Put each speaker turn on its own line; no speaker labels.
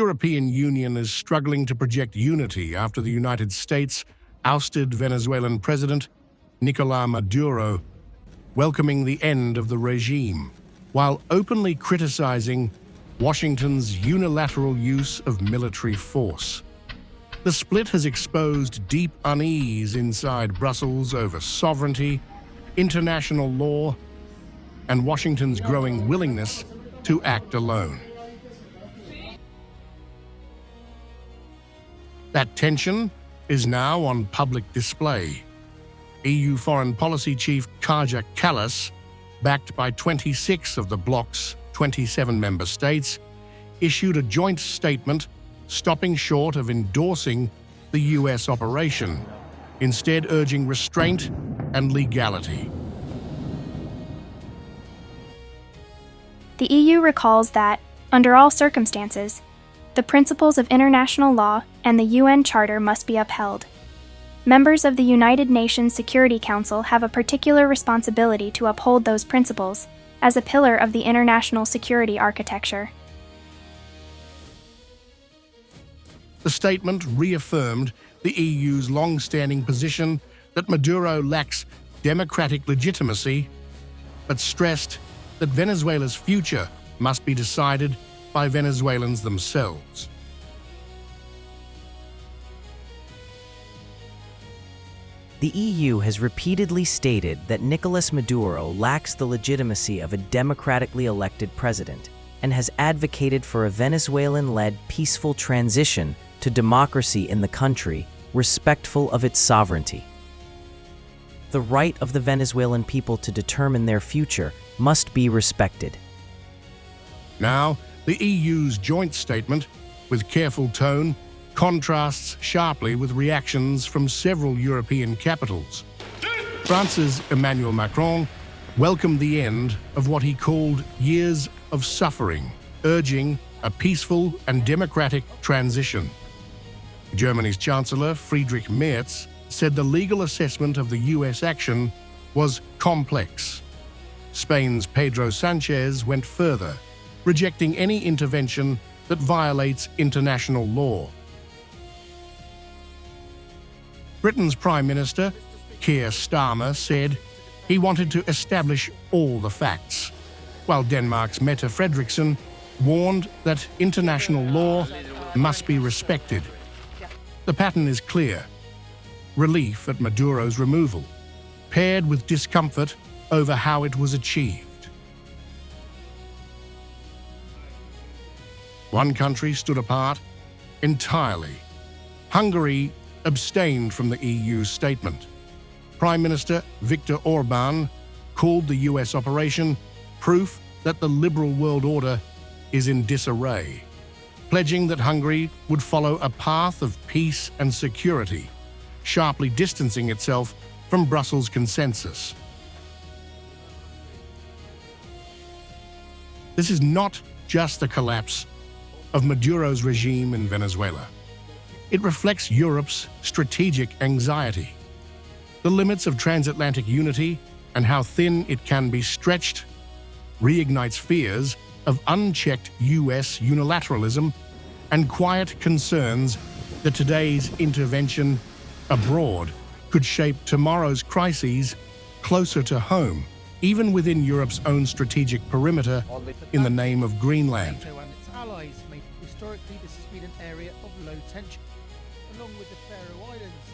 European Union is struggling to project unity after the United States ousted Venezuelan President Nicolás Maduro, welcoming the end of the regime, while openly criticizing Washington's unilateral use of military force. The split has exposed deep unease inside Brussels over sovereignty, international law, and Washington's growing willingness to act alone. That tension is now on public display. EU Foreign Policy Chief Kaja Kallas, backed by 26 of the bloc's 27 member states, issued a joint statement stopping short of endorsing the US operation, instead urging restraint and legality.
The EU recalls that, under all circumstances, the principles of international law and the UN Charter must be upheld. Members of the United Nations Security Council have a particular responsibility to uphold those principles as a pillar of the international security architecture.
The statement reaffirmed the EU's long-standing position that Maduro lacks democratic legitimacy, but stressed that Venezuela's future must be decided by Venezuelans themselves.
The EU has repeatedly stated that Nicolás Maduro lacks the legitimacy of a democratically elected president and has advocated for a Venezuelan-led peaceful transition to democracy in the country, respectful of its sovereignty. The right of the Venezuelan people to determine their future must be respected.
Now, the EU's joint statement, with careful tone, contrasts sharply with reactions from several European capitals. France's Emmanuel Macron welcomed the end of what he called years of suffering, urging a peaceful and democratic transition. Germany's Chancellor Friedrich Merz said the legal assessment of the US action was complex. Spain's Pedro Sanchez went further, rejecting any intervention that violates international law. Britain's Prime Minister, Keir Starmer, said he wanted to establish all the facts, while Denmark's Mette Frederiksen warned that international law must be respected. The pattern is clear: relief at Maduro's removal, paired with discomfort over how it was achieved. One country stood apart entirely. Hungary abstained from the EU statement. Prime Minister Viktor Orbán called the US operation proof that the liberal world order is in disarray, pledging that Hungary would follow a path of peace and security, sharply distancing itself from Brussels' consensus. This is not just the collapse of Maduro's regime in Venezuela. It reflects Europe's strategic anxiety. The limits of transatlantic unity and how thin it can be stretched reignites fears of unchecked US unilateralism and quiet concerns that today's intervention abroad could shape tomorrow's crises closer to home, even within Europe's own strategic perimeter in the name of Greenland.
NATO and its allies made historically this has been an area of low tension, along with the Faroe Islands.